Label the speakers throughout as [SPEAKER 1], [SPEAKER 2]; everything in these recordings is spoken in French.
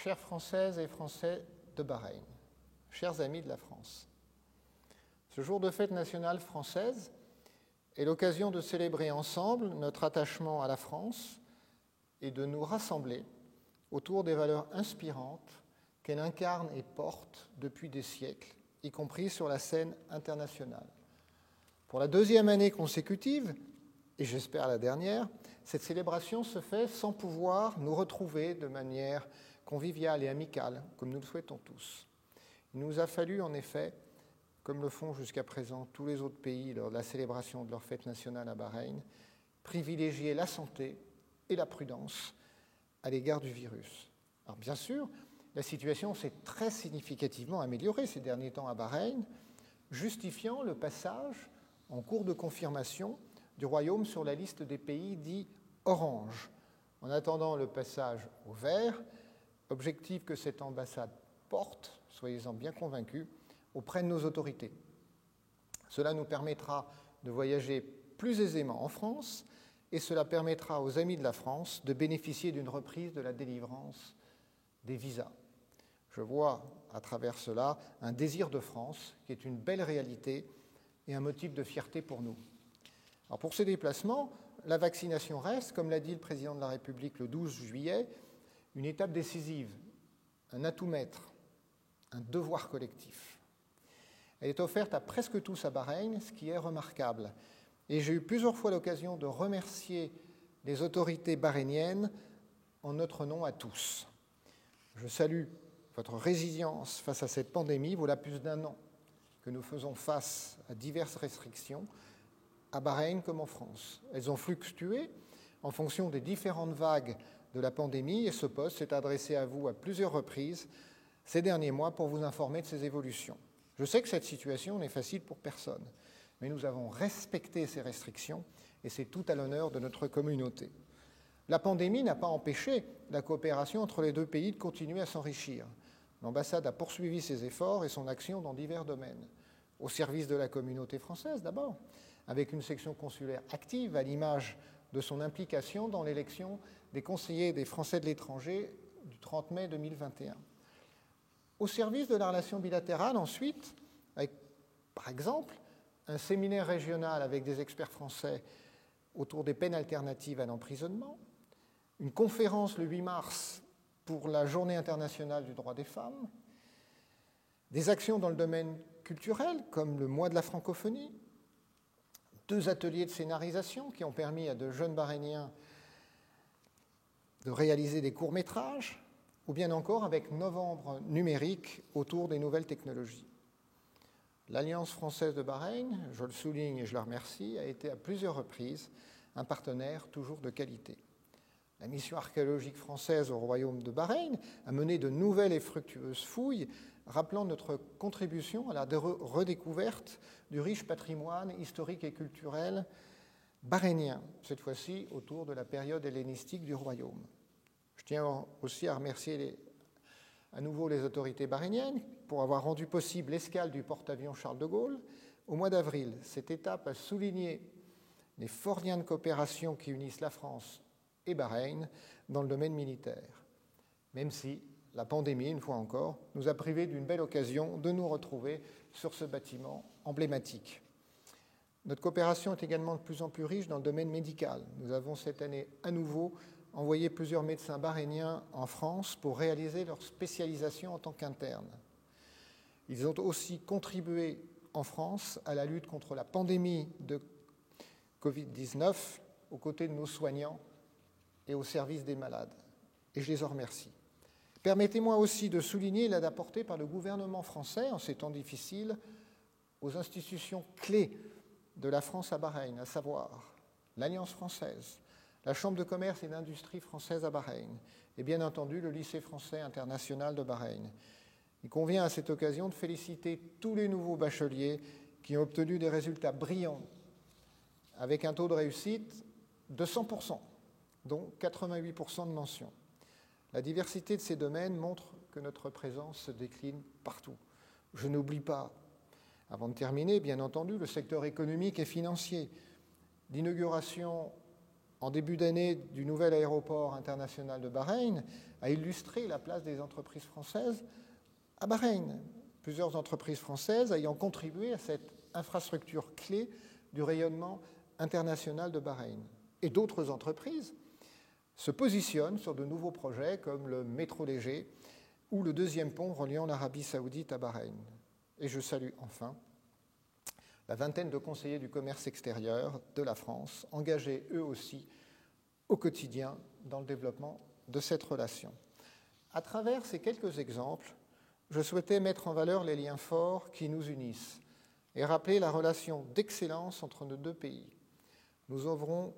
[SPEAKER 1] Chères Françaises et Français de Bahreïn, chers amis de la France, ce jour de fête nationale française est l'occasion de célébrer ensemble notre attachement à la France et de nous rassembler autour des valeurs inspirantes qu'elle incarne et porte depuis des siècles, y compris sur la scène internationale. Pour la deuxième année consécutive, et j'espère la dernière, cette célébration se fait sans pouvoir nous retrouver de manière conviviale et amicale, comme nous le souhaitons tous. Il nous a fallu en effet, comme le font jusqu'à présent tous les autres pays lors de la célébration de leur fête nationale à Bahreïn, privilégier la santé et la prudence à l'égard du virus. Alors bien sûr, la situation s'est très significativement améliorée ces derniers temps à Bahreïn, justifiant le passage en cours de confirmation du Royaume sur la liste des pays dits orange, en attendant le passage au vert, objectif que cette ambassade porte, soyez-en bien convaincus, auprès de nos autorités. Cela nous permettra de voyager plus aisément en France et cela permettra aux amis de la France de bénéficier d'une reprise de la délivrance des visas. Je vois à travers cela un désir de France qui est une belle réalité et un motif de fierté pour nous. Alors pour ces déplacements, la vaccination reste, comme l'a dit le président de la République le 12 juillet, une étape décisive, un atout maître, un devoir collectif. Elle est offerte à presque tous à Bahreïn, ce qui est remarquable. Et j'ai eu plusieurs fois l'occasion de remercier les autorités bahreïniennes en notre nom à tous. Je salue votre résilience face à cette pandémie. Voilà plus d'un an que nous faisons face à diverses restrictions, à Bahreïn comme en France. Elles ont fluctué en fonction des différentes vagues de la pandémie et ce poste s'est adressé à vous à plusieurs reprises ces derniers mois pour vous informer de ces évolutions. Je sais que cette situation n'est facile pour personne, mais nous avons respecté ces restrictions et c'est tout à l'honneur de notre communauté. La pandémie n'a pas empêché la coopération entre les deux pays de continuer à s'enrichir. L'ambassade a poursuivi ses efforts et son action dans divers domaines. Au service de la communauté française d'abord, avec une section consulaire active à l'image de son implication dans l'élection des conseillers des Français de l'étranger du 30 mai 2021. Au service de la relation bilatérale ensuite, avec par exemple un séminaire régional avec des experts français autour des peines alternatives à l'emprisonnement, une conférence le 8 mars pour la Journée internationale du droit des femmes, des actions dans le domaine culturel comme le mois de la francophonie, 2 ateliers de scénarisation qui ont permis à de jeunes Bahreïniens de réaliser des courts-métrages, ou bien encore avec Novembre numérique autour des nouvelles technologies. L'Alliance française de Bahreïn, je le souligne et je la remercie, a été à plusieurs reprises un partenaire toujours de qualité. La mission archéologique française au Royaume de Bahreïn a mené de nouvelles et fructueuses fouilles, rappelant notre contribution à la redécouverte du riche patrimoine historique et culturel bahreïnien, cette fois-ci autour de la période hellénistique du Royaume. Je tiens aussi à remercier à nouveau les autorités bahreïniennes pour avoir rendu possible l'escale du porte-avions Charles de Gaulle au mois d'avril. Cette étape a souligné les forts liens de coopération qui unissent la France et Bahreïn dans le domaine militaire, même si la pandémie, une fois encore, nous a privés d'une belle occasion de nous retrouver sur ce bâtiment emblématique. Notre coopération est également de plus en plus riche dans le domaine médical. Nous avons cette année à nouveau envoyé plusieurs médecins bahreïniens en France pour réaliser leur spécialisation en tant qu'internes. Ils ont aussi contribué en France à la lutte contre la pandémie de Covid-19 aux côtés de nos soignants et au service des malades. Et je les en remercie. Permettez-moi aussi de souligner l'aide apportée par le gouvernement français en ces temps difficiles aux institutions clés de la France à Bahreïn, à savoir l'Alliance française, la Chambre de commerce et d'industrie française à Bahreïn et bien entendu le lycée français international de Bahreïn. Il convient à cette occasion de féliciter tous les nouveaux bacheliers qui ont obtenu des résultats brillants avec un taux de réussite de 100%, dont 88% de mentions. La diversité de ces domaines montre que notre présence se décline partout. Je n'oublie pas, avant de terminer, bien entendu, le secteur économique et financier. L'inauguration en début d'année du nouvel aéroport international de Bahreïn, a illustré la place des entreprises françaises à Bahreïn. Plusieurs entreprises françaises ayant contribué à cette infrastructure clé du rayonnement international de Bahreïn. Et d'autres entreprises se positionnent sur de nouveaux projets comme le métro léger ou le deuxième pont reliant l'Arabie saoudite à Bahreïn. Et je salue enfin la vingtaine de conseillers du commerce extérieur de la France, engagés eux aussi au quotidien dans le développement de cette relation. À travers ces quelques exemples, je souhaitais mettre en valeur les liens forts qui nous unissent et rappeler la relation d'excellence entre nos deux pays. Nous œuvrons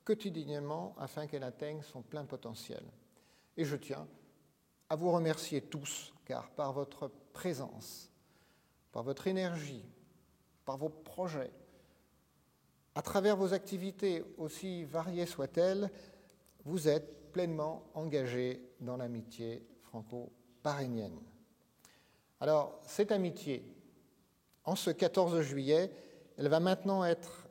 [SPEAKER 1] quotidiennement afin qu'elle atteigne son plein potentiel. Et je tiens à vous remercier tous, car par votre présence, par votre énergie, par vos projets, à travers vos activités, aussi variées soient-elles, vous êtes pleinement engagés dans l'amitié franco-bahreïnienne. Alors, cette amitié, en ce 14 juillet, elle va maintenant être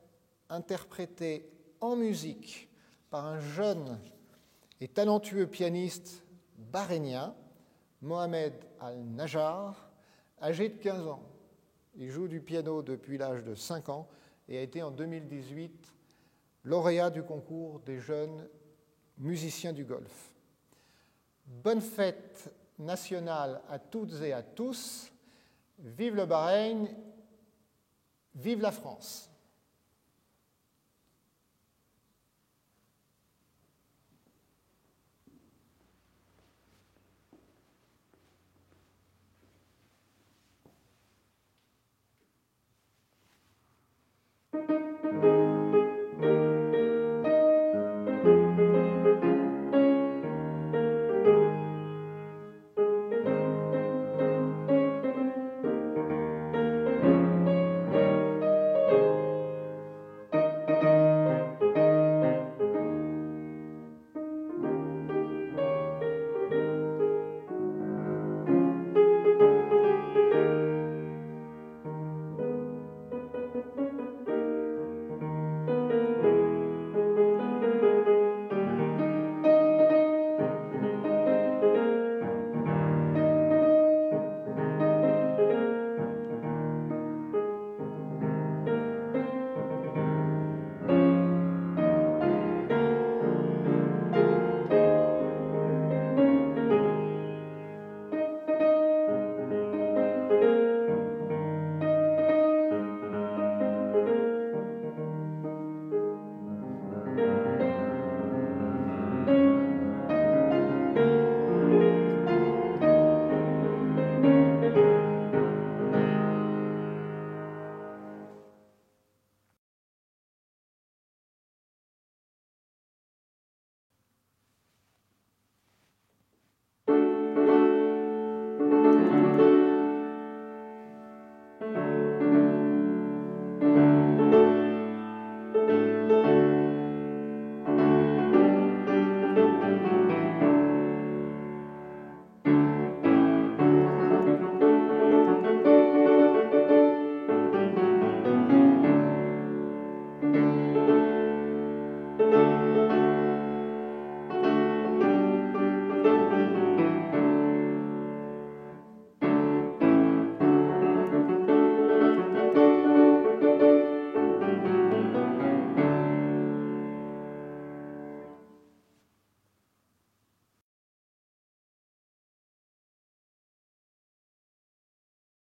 [SPEAKER 1] interprétée en musique par un jeune et talentueux pianiste bahreïnien, Mohamed Al-Najjar, âgé de 15 ans. Il joue du piano depuis l'âge de 5 ans et a été en 2018 lauréat du concours des jeunes musiciens du Golfe. Bonne fête nationale à toutes et à tous. Vive le Bahreïn, vive la France.